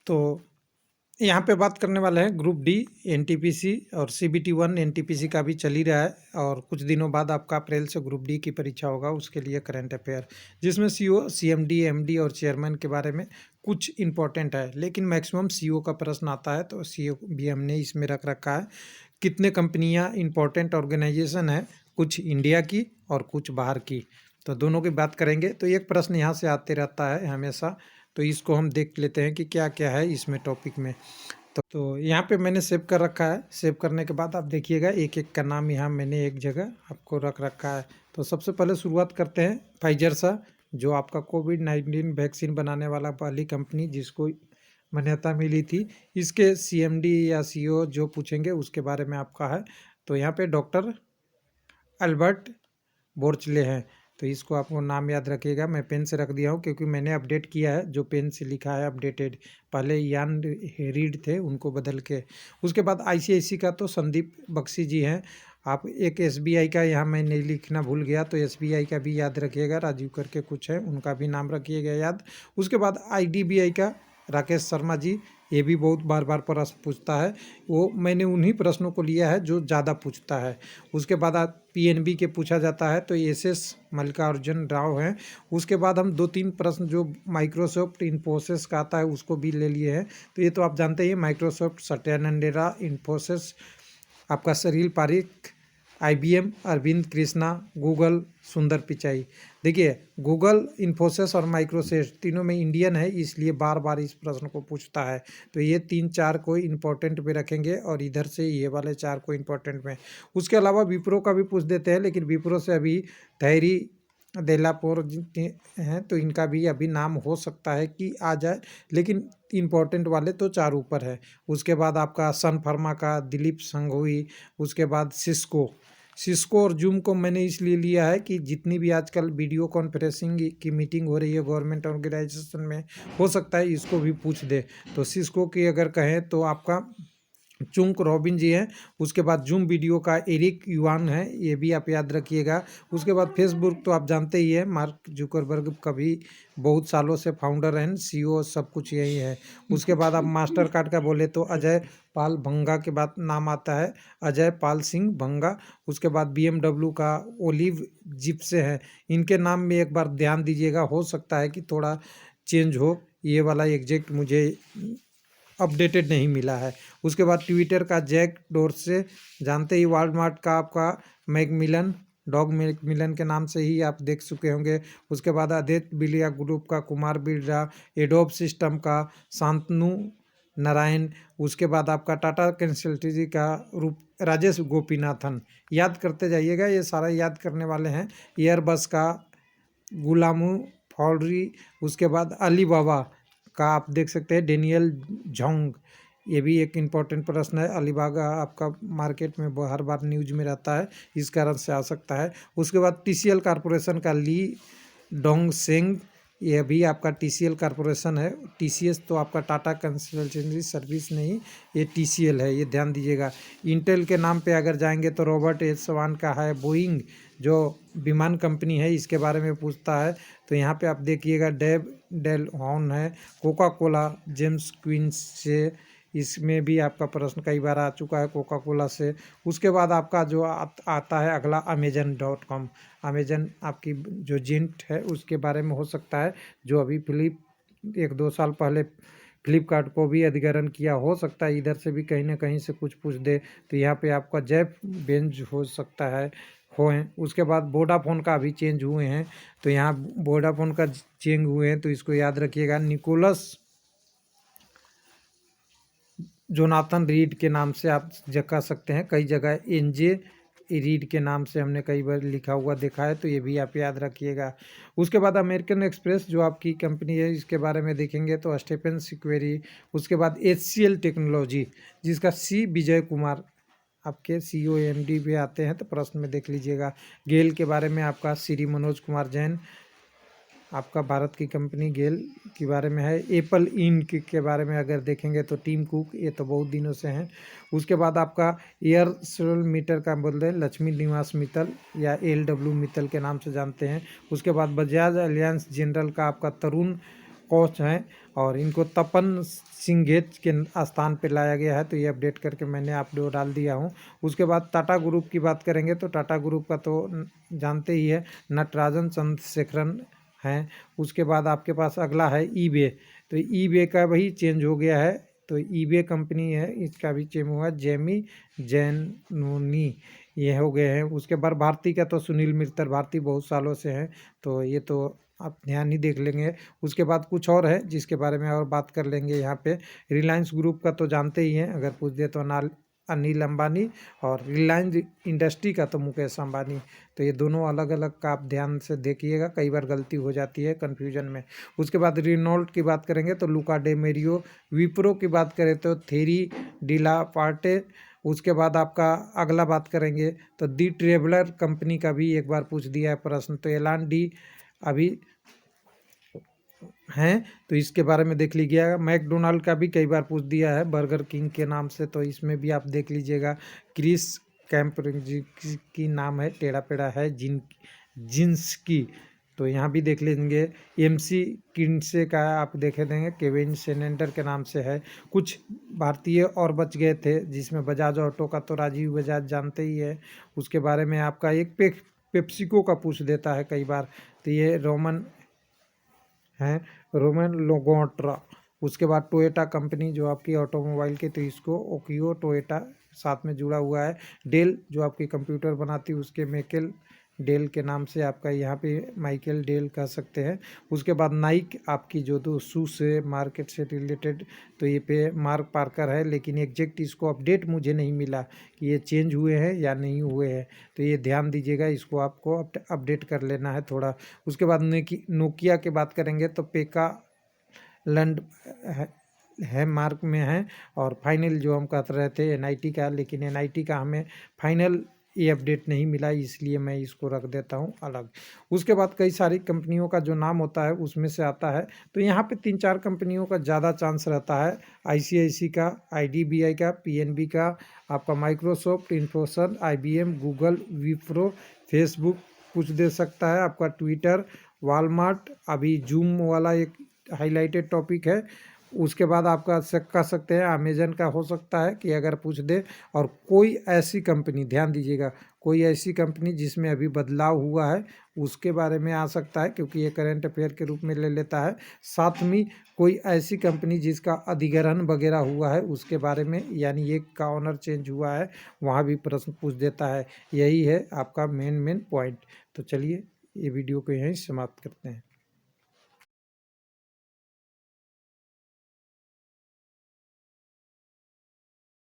तो यहाँ पे बात करने वाले हैं ग्रुप डी एनटीपीसी और CBT-1 एनटीपीसी का भी चल ही रहा है और कुछ दिनों बाद आपका अप्रैल से ग्रुप डी की परीक्षा होगा, उसके लिए करंट अफेयर जिसमें सीओ, सीएमडी, एमडी और चेयरमैन के बारे में कुछ इंपॉर्टेंट है, लेकिन मैक्सिमम सीओ का प्रश्न आता है तो सीओ भी हमने इसमें रख रखा है। कितने कंपनियाँ इंपॉर्टेंट ऑर्गेनाइजेशन है, कुछ इंडिया की और कुछ बाहर की, तो दोनों की बात करेंगे। तो एक प्रश्न यहाँ से आते रहता है हमेशा, तो इसको हम देख लेते हैं कि क्या क्या है इसमें टॉपिक में। तो यहाँ पे मैंने सेव कर रखा है। सेव करने के बाद आप देखिएगा एक एक का नाम यहाँ मैंने एक जगह आपको रख रखा है। तो सबसे पहले शुरुआत करते हैं फाइजर से, जो आपका कोविड-19 वैक्सीन बनाने वाला पहली कंपनी जिसको मान्यता मिली थी। इसके CMD या CEO जो पूछेंगे उसके बारे में आपका है। तो यहाँ पे डॉक्टर अल्बर्ट बोर्चले हैं, तो इसको आपको नाम याद रखिएगा। मैं पेन से रख दिया हूँ क्योंकि मैंने अपडेट किया है, जो पेन से लिखा है अपडेटेड, पहले यान रीड थे उनको बदल के। उसके बाद ICICI का तो संदीप बख्शी जी हैं। आप एक SBI का यहाँ मैं नहीं लिखना भूल गया, तो SBI का भी याद रखिएगा, राजीव करके कुछ है, उनका भी नाम रखिएगा याद। उसके बाद IDBI का राकेश शर्मा जी, ये भी बहुत बार बार प्रश्न पूछता है, वो मैंने उन्हीं प्रश्नों को लिया है जो ज़्यादा पूछता है। उसके बाद आप PNB के पूछा जाता है तो SS मल्लिकार्जुन राव हैं। उसके बाद हम 2-3 प्रश्न जो माइक्रोसॉफ्ट इन्फोसिस का आता है उसको भी ले लिए हैं। तो ये तो आप जानते ही, माइक्रोसॉफ्ट सत्या नडेला, इन्फोसिस आपका सरील पारिक, IBM अरविंद कृष्णा, गूगल सुंदर पिचाई। देखिए गूगल, इन्फोसिस और माइक्रोसॉफ्ट तीनों में इंडियन है, इसलिए बार बार इस प्रश्न को पूछता है। तो ये 3-4 को इम्पोर्टेंट में रखेंगे और इधर से ये वाले 4 को इम्पोर्टेंट में। उसके अलावा विप्रो का भी पूछ देते हैं, लेकिन विप्रो से अभी धैरी देलापुर हैं, तो इनका भी अभी नाम हो सकता है कि आ जाए, लेकिन इम्पोर्टेंट वाले तो 4 ऊपर है। उसके बाद आपका सन फार्मा का दिलीप संघवी। उसके बाद सिस्को और जूम को मैंने इसलिए लिया है कि जितनी भी आजकल वीडियो कॉन्फ्रेंसिंग की मीटिंग हो रही है गवर्नमेंट ऑर्गेनाइजेशन में, हो सकता है इसको भी पूछ दे। तो सिस्को की अगर कहें तो आपका चुंक रॉबिन जी हैं। उसके बाद जूम वीडियो का एरिक युवान है, ये भी आप याद रखिएगा। उसके बाद फेसबुक तो आप जानते ही है, मार्क जुकरबर्ग का भी बहुत सालों से फाउंडर हैं, CEO सब कुछ यही है। उसके बाद आप मास्टर कार्ड का बोले तो अजय पाल भंगा के बाद नाम आता है, अजय पाल सिंह भंगा। उसके बाद BMW का ओलिव जिप्से हैं, इनके नाम में एक बार ध्यान दीजिएगा, हो सकता है कि थोड़ा चेंज हो, ये वाला एग्जैक्ट मुझे अपडेटेड नहीं मिला है। उसके बाद ट्विटर का जैक डोर्से, जानते ही वॉलमार्ट का आपका मैकमिलन, डॉग मैकमिलन के नाम से ही आप देख चुके होंगे। उसके बाद आदित्य बिरला ग्रुप का कुमार बिरला, एडोब सिस्टम का शांतनु नारायण। उसके बाद आपका टाटा कंसल्टेंसी का रूप राजेश गोपीनाथन। याद करते जाइएगा, ये सारा याद करने वाले हैं। एयरबस का गुलामू फॉर्डरी। उसके बाद अलीबाबा का आप देख सकते हैं डेनियल झोंग, ये भी एक इम्पॉर्टेंट प्रश्न है। अलीबाबा आपका मार्केट में हर बार न्यूज में रहता है, इस कारण से आ सकता है। उसके बाद TCL कॉरपोरेशन का ली डोंगसेंग, ये भी आपका TCL कॉरपोरेशन है। TCS तो आपका टाटा कंसल्टेंसी सर्विस नहीं, ये TCL है, ये ध्यान दीजिएगा। इंटेल के नाम पे अगर जाएंगे तो रॉबर्ट एच सवान का है। बोइंग जो विमान कंपनी है इसके बारे में पूछता है, तो यहाँ पे आप देखिएगा डेव डेल हॉर्न है। कोका कोला जेम्स क्वीन से, इसमें भी आपका प्रश्न कई बार आ चुका है कोका कोला से। उसके बाद आपका जो आता है अगला Amazon.com। अमेजन आपकी जो जेंट है उसके बारे में हो सकता है, जो अभी 1-2 साल पहले फ्लिपकार्ट को भी अधिग्रहण किया, हो सकता है इधर से भी कहीं ना कहीं से कुछ पूछ दे। तो यहाँ पे आपका जेफ बेंज हो सकता है हैं। उसके बाद वोडाफोन का भी चेंज हुए हैं, तो यहाँ वोडाफोन का चेंज हुए हैं, तो इसको याद रखिएगा। निकोलस जोनाथन रीड के नाम से आप कह सकते हैं, कई जगह NJ रीड के नाम से हमने कई बार लिखा हुआ देखा है, तो ये भी आप याद रखिएगा। उसके बाद अमेरिकन एक्सप्रेस जो आपकी कंपनी है इसके बारे में देखेंगे तो स्टेफन सिक्वेरी। उसके बाद HCL टेक्नोलॉजी जिसका C विजय कुमार आपके CEO MD पे आते हैं, तो प्रश्न में देख लीजिएगा। गेल के बारे में आपका श्री मनोज कुमार जैन, आपका भारत की कंपनी गेल के बारे में है। एप्पल इंक के बारे में अगर देखेंगे तो टीम कुक, ये तो बहुत दिनों से हैं। उसके बाद आपका एयरसेल मीटर का बोल रहे हैं लक्ष्मी निवास मित्तल या LW मित्तल के नाम से जानते हैं। उसके बाद बजाज एलियांस जनरल का आपका तरुण कोच हैं और इनको तपन सिंघेज के स्थान पे लाया गया है, तो ये अपडेट करके मैंने आप लोग डाल दिया हूँ। उसके बाद टाटा ग्रुप की बात करेंगे तो टाटा ग्रुप का तो जानते ही है, नटराजन चंद्रशेखरन हैं। उसके बाद आपके पास अगला है ईबे, तो ईबे का वही चेंज हो गया है, तो ईबे कंपनी है, इसका भी चेंज हुआ, जेमी जैनोनी ये हो गए हैं। उसके बाद भारती का तो सुनील मित्तल भारती बहुत सालों से हैं, तो ये तो आप ध्यान ही देख लेंगे। उसके बाद कुछ और है जिसके बारे में और बात कर लेंगे यहाँ पे। रिलायंस ग्रुप का तो जानते ही हैं, अगर पूछ दे तो अनिल अंबानी, और रिलायंस इंडस्ट्री का तो मुकेश अंबानी। तो ये दोनों अलग अलग का आप ध्यान से देखिएगा, कई बार गलती हो जाती है कन्फ्यूजन में। उसके बाद रेनॉल्ट की बात करेंगे तो लुका डे मेरियो। विप्रो की बात करें तो थेरी डिला पार्टे। उसके बाद आपका अगला बात करेंगे तो दी ट्रेवलर कंपनी का भी एक बार पूछ दिया है प्रश्न, तो एलान डी अभी हैं, तो इसके बारे में देख लीजिएगा। मैकडोनाल्ड का भी कई बार पूछ दिया है बर्गर किंग के नाम से, तो इसमें भी आप देख लीजिएगा। क्रिस कैंप की नाम है, टेढ़ा पेड़ा है जिन्स की, तो यहाँ भी देख लेंगे। एमसी किन्से का आप देखे देंगे, केविन सेनेंडर के नाम से है। कुछ भारतीय और बच गए थे, जिसमें बजाज ऑटो का तो राजीव बजाज जानते ही है। उसके बारे में आपका एक पेप्सिको का पूछ देता है कई बार, तो ये रोमन हैं, रोमन लोगोट्रा। उसके बाद टोयोटा कंपनी जो आपकी ऑटोमोबाइल की, तो इसको ओकियो टोयोटा साथ में जुड़ा हुआ है। डेल जो आपकी कंप्यूटर बनाती है, उसके मैकेल डेल के नाम से आपका यहाँ पे माइकल डेल कह सकते हैं। उसके बाद नाइक आपकी जो दो शू से मार्केट से रिलेटेड, तो ये पे मार्क पार्कर है, लेकिन एग्जैक्ट इसको अपडेट मुझे नहीं मिला कि ये चेंज हुए हैं या नहीं हुए हैं, तो ये ध्यान दीजिएगा, इसको आपको अपडेट कर लेना है थोड़ा। उसके बाद नोकिया की बात करेंगे तो पेका लैंड है मार्क में है, और फाइनल जो हम कहते रहे थे एनआईटी का, लेकिन एनआईटी का हमें फाइनल ये अपडेट नहीं मिला, इसलिए मैं इसको रख देता हूँ अलग। उसके बाद कई सारी कंपनियों का जो नाम होता है उसमें से आता है, तो यहाँ पे 3-4 कंपनियों का ज़्यादा चांस रहता है। आईसीआईसी का, आईडीबीआई का, पीएनबी का, आपका Microsoft, Infosys, IBM, Google, Wipro, Facebook कुछ दे सकता है, आपका ट्विटर, वॉलमार्ट, अभी जूम वाला एक हाईलाइटेड टॉपिक है। उसके बाद आपका कह सकते हैं अमेजन का हो सकता है कि अगर पूछ दे, और कोई ऐसी कंपनी, ध्यान दीजिएगा, कोई ऐसी कंपनी जिसमें अभी बदलाव हुआ है उसके बारे में आ सकता है, क्योंकि ये करंट अफेयर के रूप में ले लेता है। सातवीं कोई ऐसी कंपनी जिसका अधिग्रहण वगैरह हुआ है उसके बारे में, यानी एक का ऑनर चेंज हुआ है, वहाँ भी प्रश्न पूछ देता है। यही है आपका मेन पॉइंट। तो चलिए ये वीडियो को यहीं समाप्त करते हैं।